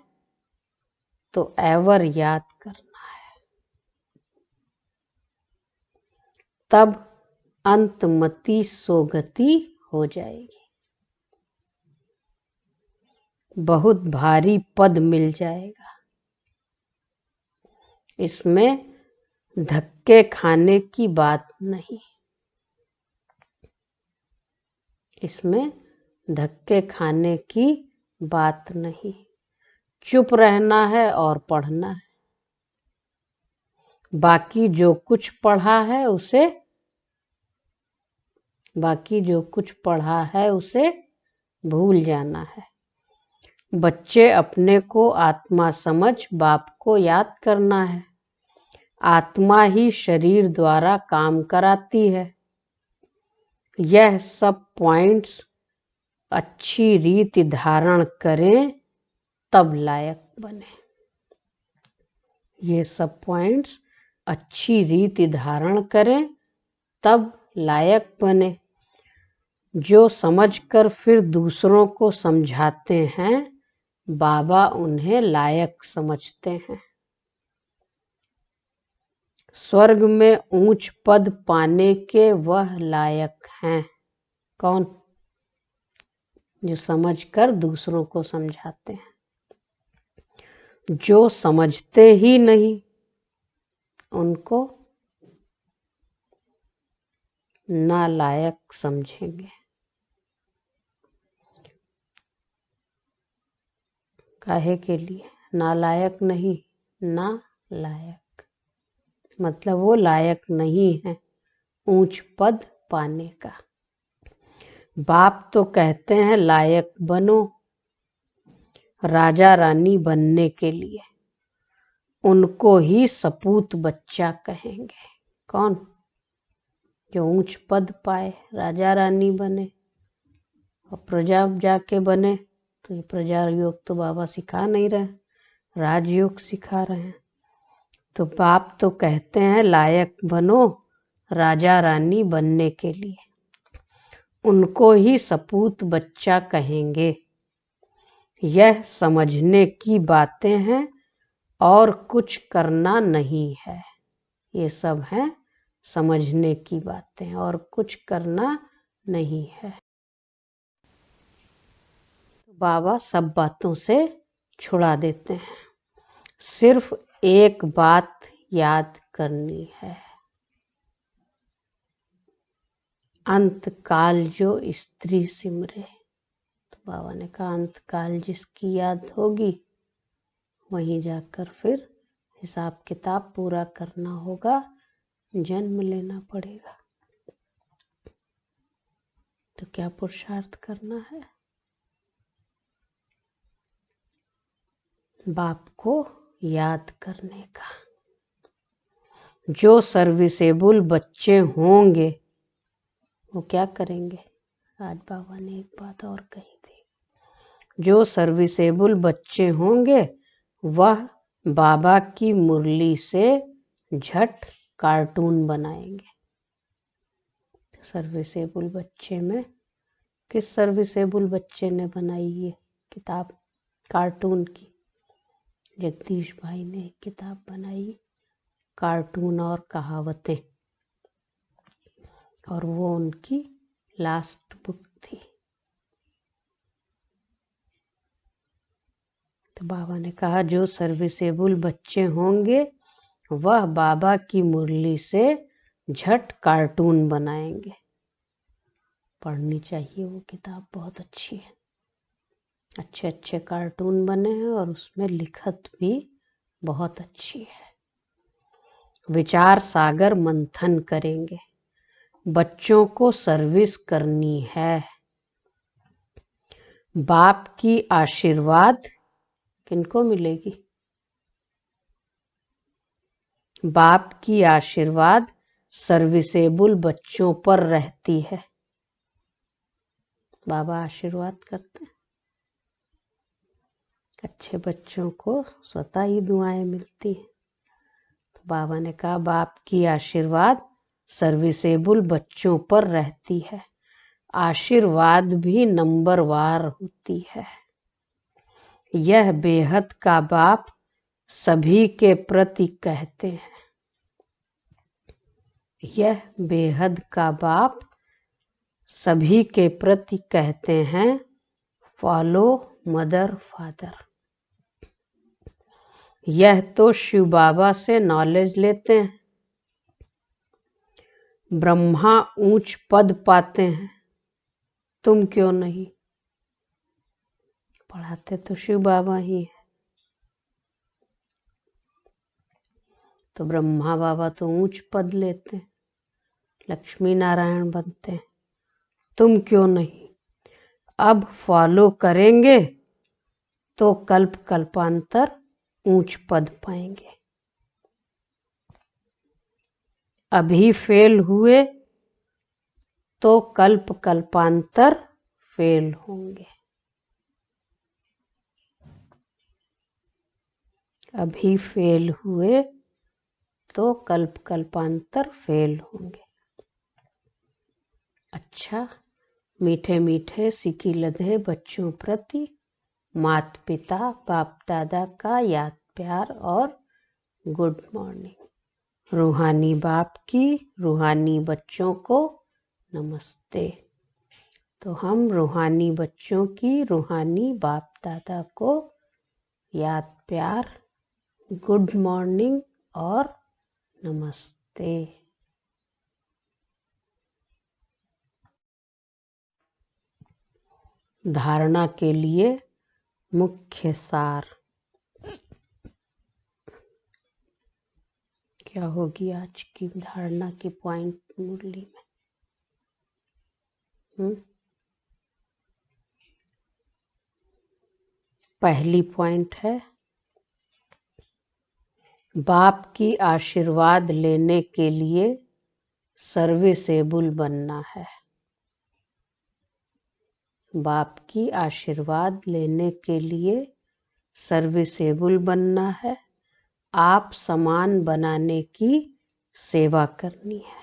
तो एवर याद करना है, तब अंतमति सोगति हो जाएगी। बहुत भारी पद मिल जाएगा। इसमें धक्के खाने की बात नहीं। इसमें धक्के खाने की बात नहीं। चुप रहना है और पढ़ना है। बाकी जो कुछ पढ़ा है उसे भूल जाना है। बच्चे अपने को आत्मा समझ बाप को याद करना है। आत्मा ही शरीर द्वारा काम कराती है। यह सब पॉइंट्स अच्छी रीति धारण करें तब लायक बने। ये सब पॉइंट्स अच्छी रीति धारण करें तब लायक बने। जो समझकर फिर दूसरों को समझाते हैं, बाबा उन्हें लायक समझते हैं। स्वर्ग में ऊंच पद पाने के वह लायक हैं। कौन? जो समझकर दूसरों को समझाते हैं। जो समझते ही नहीं, उनको नालायक समझेंगे। काहे के लिए? नालायक नहीं, नालायक मतलब वो लायक नहीं है ऊंच पद पाने का। बाप तो कहते हैं लायक बनो राजा रानी बनने के लिए। उनको ही सपूत बच्चा कहेंगे। कौन? जो ऊंच पद पाए, राजा रानी बने और प्रजा जाके बने। तो ये प्रजा योग तो बाबा सिखा नहीं रहे, राजयोग सिखा रहे हैं। तो बाप तो कहते हैं लायक बनो राजा रानी बनने के लिए। उनको ही सपूत बच्चा कहेंगे। यह समझने की बातें हैं और कुछ करना नहीं है। ये सब हैं समझने की बातें और कुछ करना नहीं है। बाबा सब बातों से छुड़ा देते हैं। सिर्फ एक बात याद करनी है। अंतकाल जो स्त्री सिमरे। तो बाबा ने कहा अंतकाल जिसकी याद होगी वहीं जाकर फिर हिसाब किताब पूरा करना होगा, जन्म लेना पड़ेगा। तो क्या पुरुषार्थ करना है? बाप को याद करने का। जो सर्विसेबल बच्चे होंगे वो क्या करेंगे? आज बाबा ने एक बात और कही थी। जो सर्विसेबल बच्चे होंगे वह बाबा की मुरली से झट कार्टून बनाएंगे। तो सर्विसेबल बच्चे में किस सर्विसेबल बच्चे ने बनाई ये किताब कार्टून की? जगदीश भाई ने एक किताब बनाई कार्टून और कहावतें, और वो उनकी लास्ट बुक थी। तो बाबा ने कहा जो सर्विसेबल बच्चे होंगे वह बाबा की मुरली से झट कार्टून बनाएंगे। पढ़नी चाहिए वो किताब, बहुत अच्छी है। अच्छे अच्छे कार्टून बने हैं और उसमें लिखत भी बहुत अच्छी है। विचार सागर मंथन करेंगे। बच्चों को सर्विस करनी है। बाप की आशीर्वाद किनको मिलेगी? बाप की आशीर्वाद सर्विसेबल बच्चों पर रहती है। बाबा आशीर्वाद करते हैं। अच्छे बच्चों को स्वतः ही दुआएं मिलती हैं। तो बाबा ने कहा बाप की आशीर्वाद सर्विसेबल बच्चों पर रहती है। आशीर्वाद भी नंबरवार होती है। यह बेहद का बाप सभी के प्रति कहते हैं। यह बेहद का बाप सभी के प्रति कहते हैं, फॉलो मदर फादर। यह तो शिव बाबा से नॉलेज लेते हैं। ब्रह्मा ऊंच पद पाते हैं, तुम क्यों नहीं? पढ़ाते तो शिव बाबा ही है। तो ब्रह्मा बाबा तो ऊंच पद लेते हैं, लक्ष्मी नारायण बनते हैं, तुम क्यों नहीं? अब फॉलो करेंगे तो कल्प कल्पांतर ऊंच पद पाएंगे। अभी फेल हुए तो कल्प कल्पांतर फेल होंगे। अभी फेल हुए तो कल्प कल्पांतर फेल होंगे। अच्छा, मीठे मीठे सिकी लधे बच्चों प्रति माता पिता बाप दादा का याद प्यार और गुड मॉर्निंग। रूहानी बाप की रूहानी बच्चों को नमस्ते। तो हम रूहानी बच्चों की रूहानी बाप दादा को याद प्यार, गुड मॉर्निंग और नमस्ते। धारणा के लिए मुख्य सार क्या होगी आज की धारणा की पॉइंट मुरली में? पहली पॉइंट है, बाप की आशीर्वाद लेने के लिए सर्विसेबल बनना है। बाप की आशीर्वाद लेने के लिए सर्विसेबल बनना है। आप सामान बनाने की सेवा करनी है।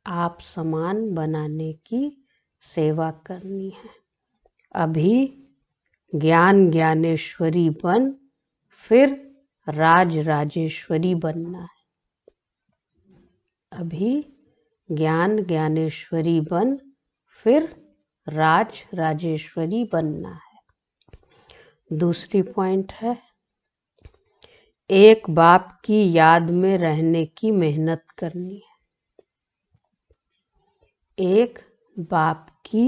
आप सामान बनाने की सेवा करनी है। अभी ज्ञान ज्ञानेश्वरी बन फिर राज राजेश्वरी बनना है। अभी ज्ञान ज्ञानेश्वरी बन फिर राज राजेश्वरी बनना है। दूसरी पॉइंट है, एक बाप की याद में रहने की मेहनत करनी है। एक बाप की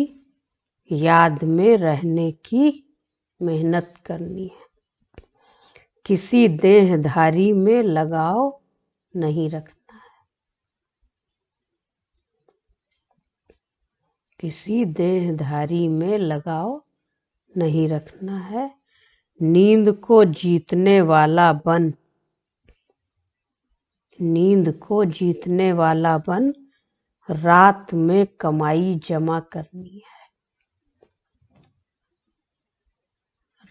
याद में रहने की मेहनत करनी है। किसी देहधारी में लगाव नहीं रखना है। किसी देहधारी में लगाव नहीं रखना है। नींद को जीतने वाला बन, नींद को जीतने वाला बन रात में कमाई जमा करनी है।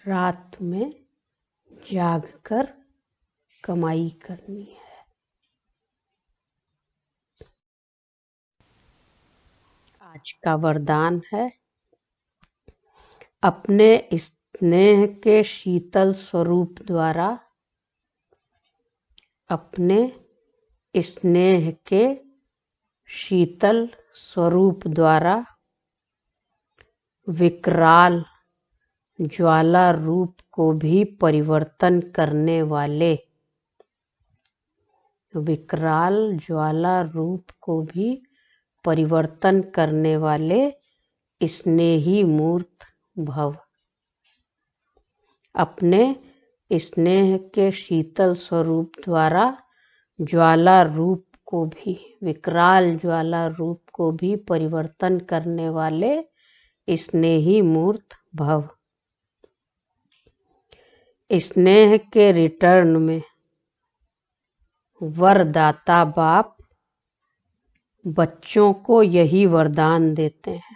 रात में जागकर कमाई करनी है। आज का वरदान है, अपने स्नेह के शीतल स्वरूप द्वारा, अपने स्नेह के शीतल स्वरूप द्वारा विकराल ज्वाला रूप को भी परिवर्तन करने वाले, विकराल ज्वाला रूप को भी परिवर्तन करने वाले स्नेही मूर्त भव। अपने स्नेह के शीतल स्वरूप द्वारा ज्वाला रूप को भी, विकराल ज्वाला रूप को भी परिवर्तन करने वाले स्नेही मूर्त भव। स्नेह के रिटर्न में वरदाता बाप बच्चों को यही वरदान देते हैं।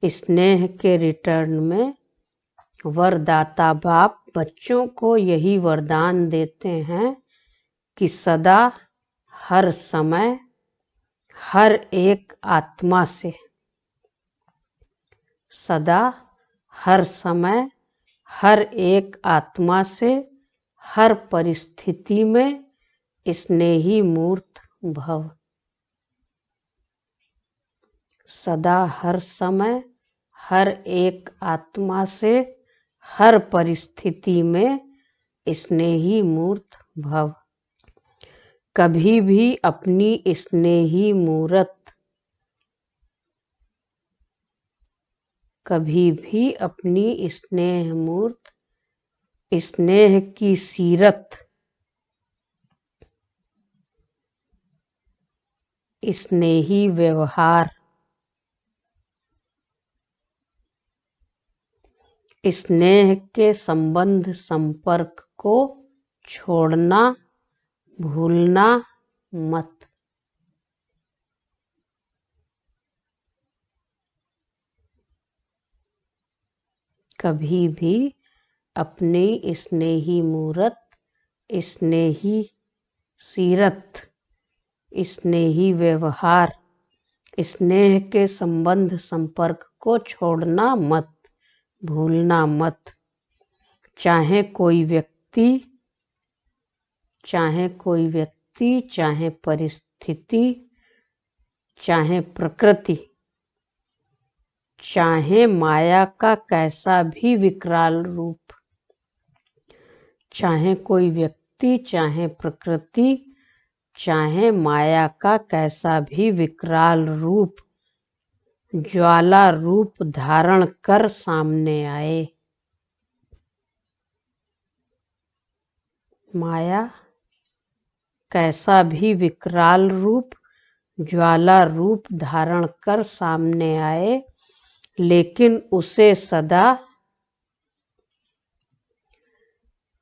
स्नेह के रिटर्न में वरदाता बाप बच्चों को यही वरदान देते हैं कि सदा हर समय हर एक आत्मा से, सदा हर समय हर एक आत्मा से हर परिस्थिति में स्नेही मूर्त भव। सदा हर समय हर एक आत्मा से हर परिस्थिति में स्नेही मूर्त भव। कभी भी अपनी स्नेही मूरत, कभी भी अपनी स्नेह मूर्त, स्नेह की सीरत, स्नेही व्यवहार, स्नेह के संबंध संपर्क को छोड़ना भूलना मत। कभी भी अपनी स्नेही मूरत, स्नेही सीरत, स्नेही व्यवहार, स्नेह के संबंध संपर्क को छोड़ना मत, भूलना मत। चाहे कोई व्यक्ति, चाहे परिस्थिति, चाहे प्रकृति, चाहे माया का कैसा भी विकराल रूप, चाहे कोई व्यक्ति, चाहे प्रकृति, चाहे माया का कैसा भी विकराल रूप ज्वाला रूप धारण कर सामने आए। माया कैसा भी विकराल रूप ज्वाला रूप धारण कर सामने आए, लेकिन उसे सदा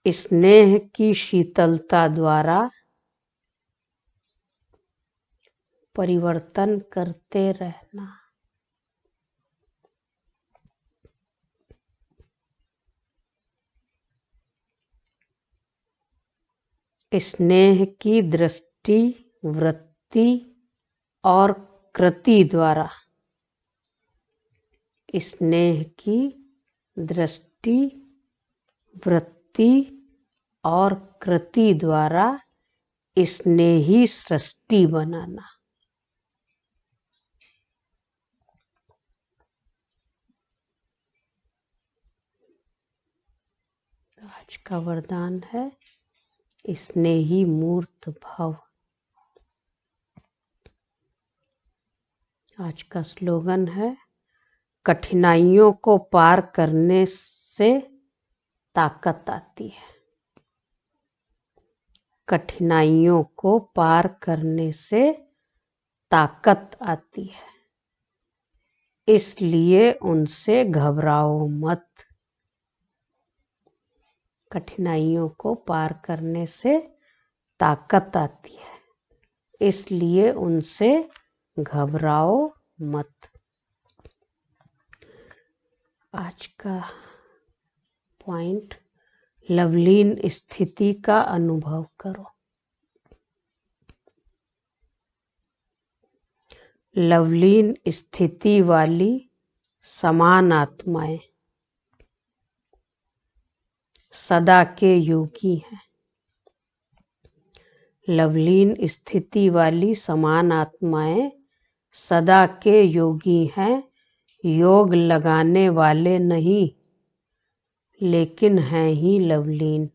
स्नेह की शीतलता द्वारा परिवर्तन करते रहना। स्नेह की दृष्टि, वृत्ति और कृति द्वारा, स्नेह की दृष्टि, वृत्ति और कृति द्वारा स्नेही सृष्टि बनाना। आज का वरदान है स्नेही मूर्त भव। आज का स्लोगन है कठिनाइयों को पार करने से ताकत आती है। कठिनाइयों को पार करने से ताकत आती है, इसलिए उनसे घबराओ मत। कठिनाइयों को पार करने से ताकत आती है, इसलिए उनसे घबराओ मत। आज का पॉइंट, लवलीन स्थिति का अनुभव करो। लवलीन स्थिति वाली समान आत्माएं सदा के योगी हैं। लवलीन स्थिति वाली समान आत्माएं सदा के योगी हैं, योग लगाने वाले नहीं लेकिन हैं ही लवलीन।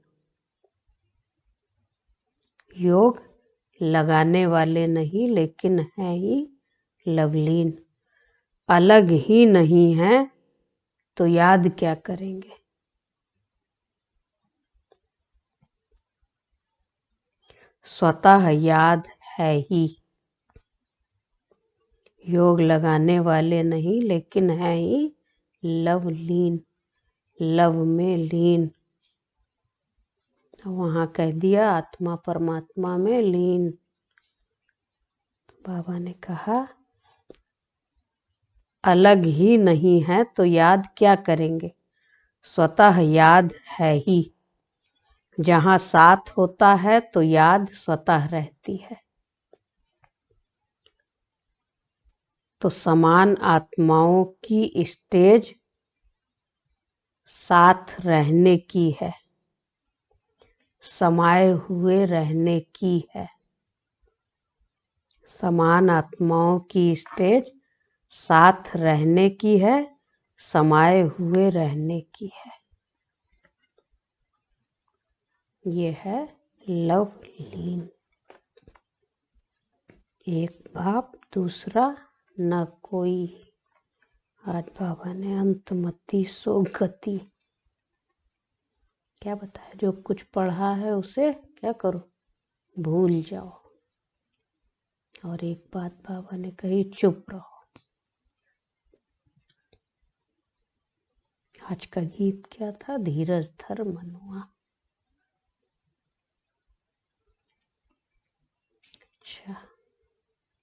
योग लगाने वाले नहीं लेकिन हैं ही लवलीन। अलग ही नहीं हैं तो याद क्या करेंगे। स्वतः याद है ही। योग लगाने वाले नहीं लेकिन हैं ही लवलीन, लव में लीन। वहां कह दिया आत्मा परमात्मा में लीन। बाबा ने कहा अलग ही नहीं है तो याद क्या करेंगे। स्वतः याद है ही। जहां साथ होता है तो याद स्वतः रहती है। तो समान आत्माओं की स्टेज साथ रहने की है, समाये हुए रहने की है। समान आत्माओं की स्टेज साथ रहने की है, समाये हुए रहने की है। ये है लव लीन। एक बाप दूसरा न कोई। आज बाबा ने अंतमति सो गति क्या बताया, जो कुछ पढ़ा है उसे क्या करो, भूल जाओ। और एक बात बाबा ने कही, चुप रहो। आज का गीत क्या था, धीरज धर मनुआ। अच्छा,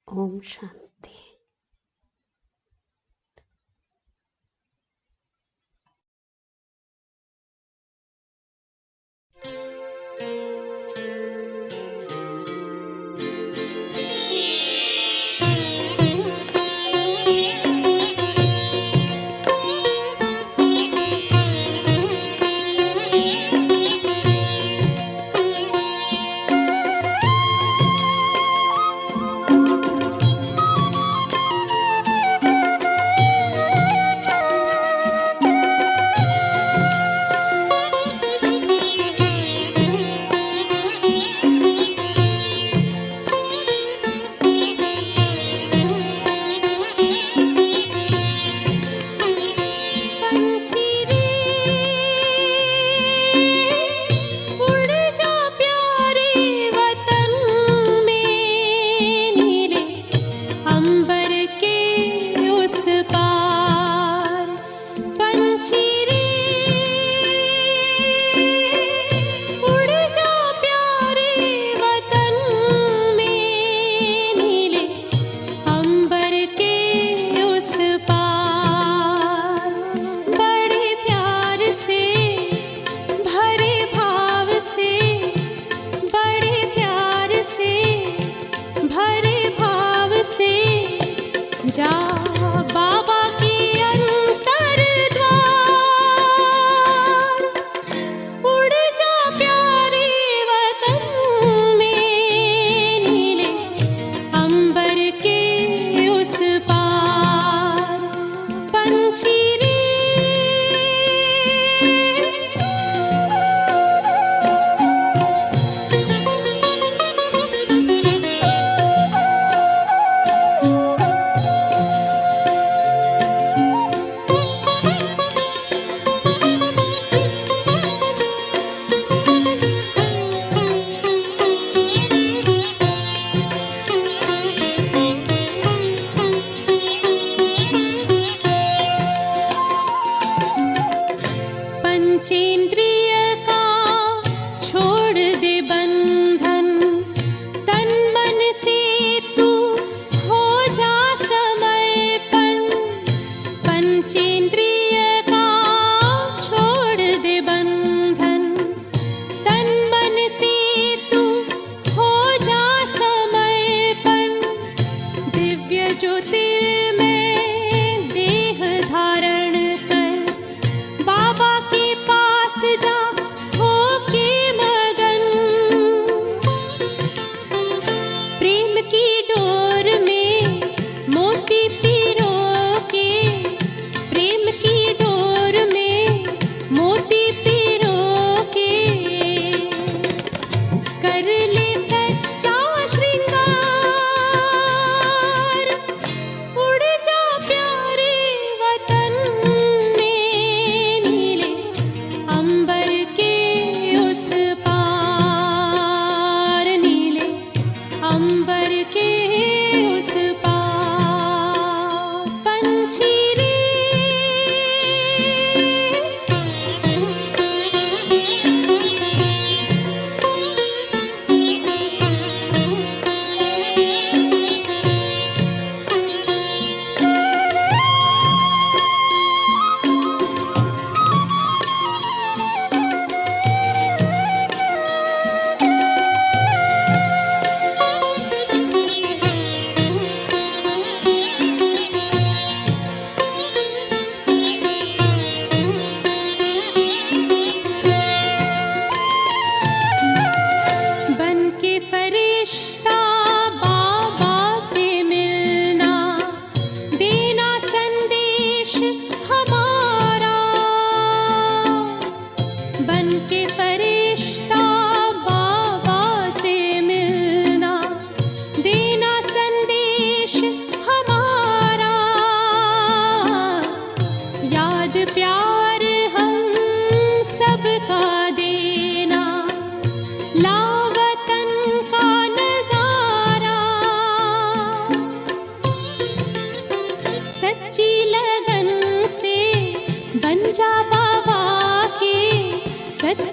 ओम शांति।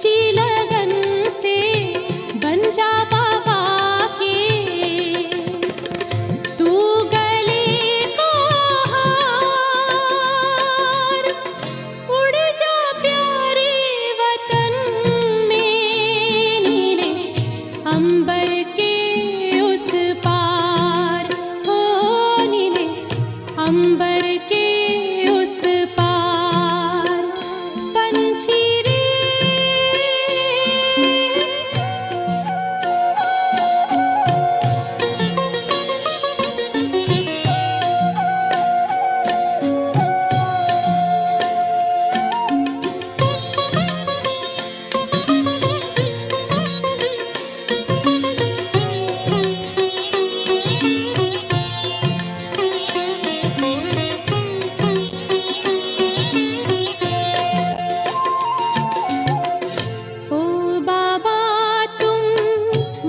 सच्ची लगन से बन जा बाबा के, तू गले को हार, उड़ जा प्यारे वतन में, नीले अंबर के उस पार, हो नीले अंबर के उस पार। पंछी रे ओ बाबा तुम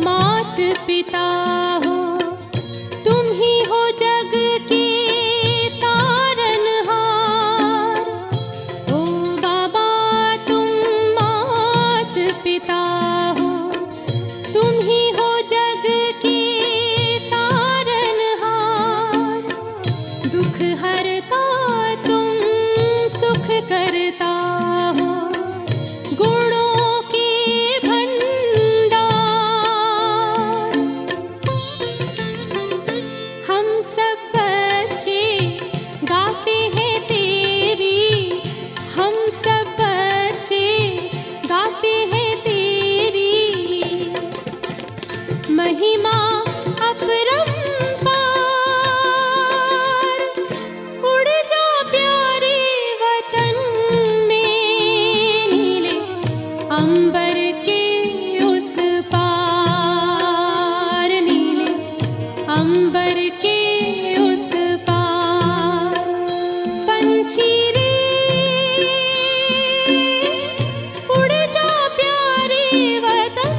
मात पिता हो, तुम ही हो जग के तारनहार। ओ बाबा तुम मात पिता हो, तुम ही हो जग के तारनहार। दुख हरता तुम सुख करता हो, गुणों के भंडार। हम सब बच्चे गाते हैं तेरी, हम सब बच्चे गाते हैं तेरी महिमा अपरंपार। उड़ जा प्यारे वतन में, नीले अंबर के उस पार, नीले अंबर के उस पार। पंछी रे उड़ जा प्यारे वतन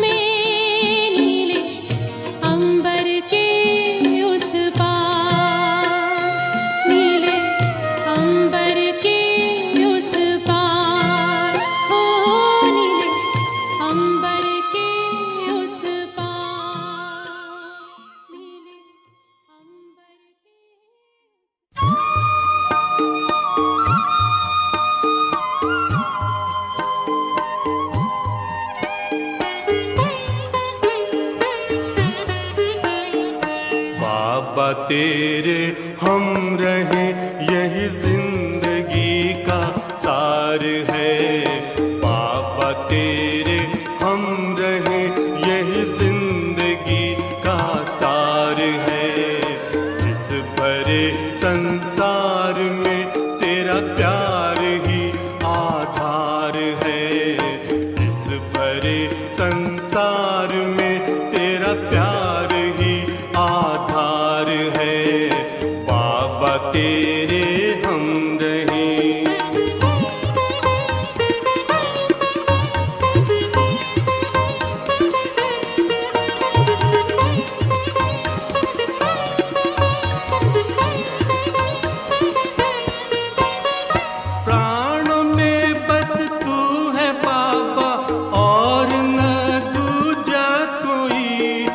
में, नीले अंबर के उस पार, नीले अंबर के उस पार, हो नीले अंबर के उस पार, नीले अंबर के। बाबा तेरे हम रहे यही जिंदगी का सार है। बाबा तेरे हम रहे यही जिंदगी का सार है। इस भरे संसार में तेरा प्यार ही आधार है। इस भरे संसार में तेरा प्यार ही आधार है। बाबा तेरे हम रहे। प्राणों में बस तू है बाबा और न दूजा कोई।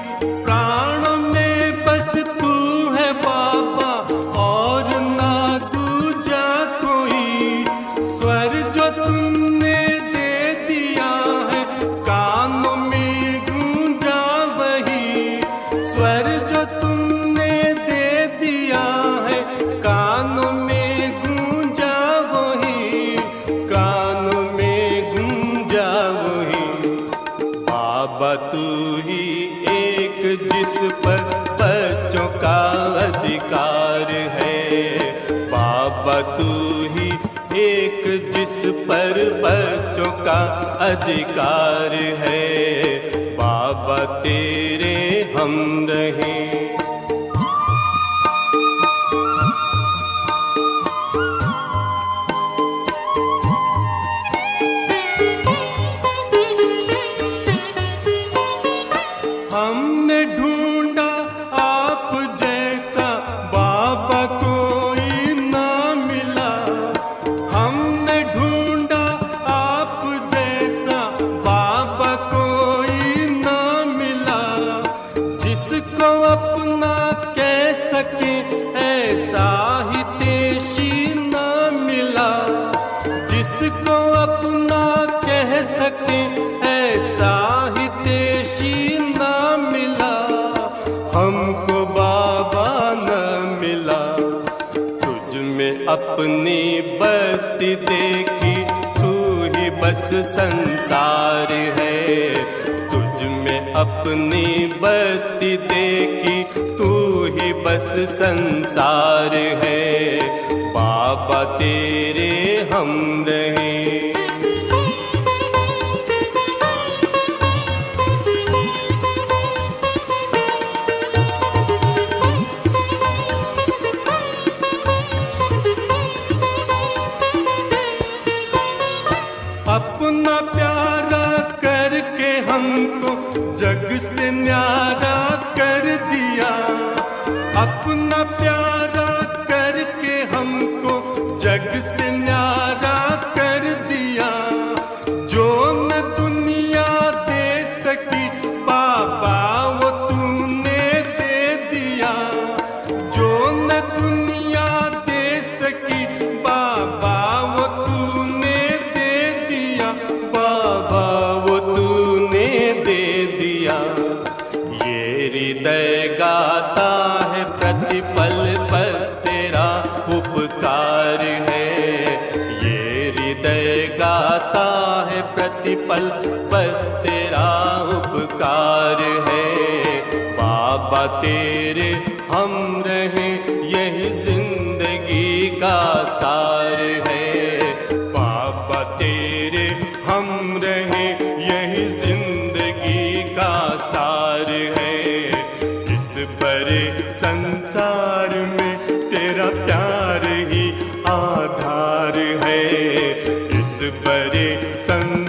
प्राणों में बस तू है बाबा और न दूजा कोई। स्वर जो तुमने दे दिया है कानों में गूंजा वही। स्वर जो तुमने दे दिया है कानों में गूंजा वही। कानों में गूंजा वही। बाबा तू ही एक जिस पर बच्चों का अधिकार है। बाबा तू ही एक जिस पर बच्चों का अधिकार है। बाबा तेरे हम रहे। हमने ढूंढा आप जैसा बाबा कोई ना मिला। हमने ढूंढा आप जैसा कहते ऐसा हितैषी ना मिला, हमको बाबा न मिला। तुझ में अपनी बस्ती देखी, तू ही बस संसार है। तुझ में अपनी बस्ती देखी, तू ही बस संसार है। बाबा तेरे हम रहे। अपना प्यारा करके हमको जग से न्यारा कर दिया। अपना प्यारा करके हमको जग से न्यारा कर दिया। जो न दुनिया दे सकी बाबा वो तूने दे दिया। जो न दुनिया दे सकी बाबा वो तूने दे दिया। बाबा वो तूने दे दिया। ये हृदय गाता है प्रतिपल बस तेरा उपकार है। ये हृदय गाता है प्रतिपल बस तेरा उपकार है। बाबा तेरे हम रहे यही जिंदगी का सार है। बाबा तेरे हम रहे यही जिंदगी का सार है। इस बड़े संसार में तेरा प्यार ही आधार है। इस बड़े संसार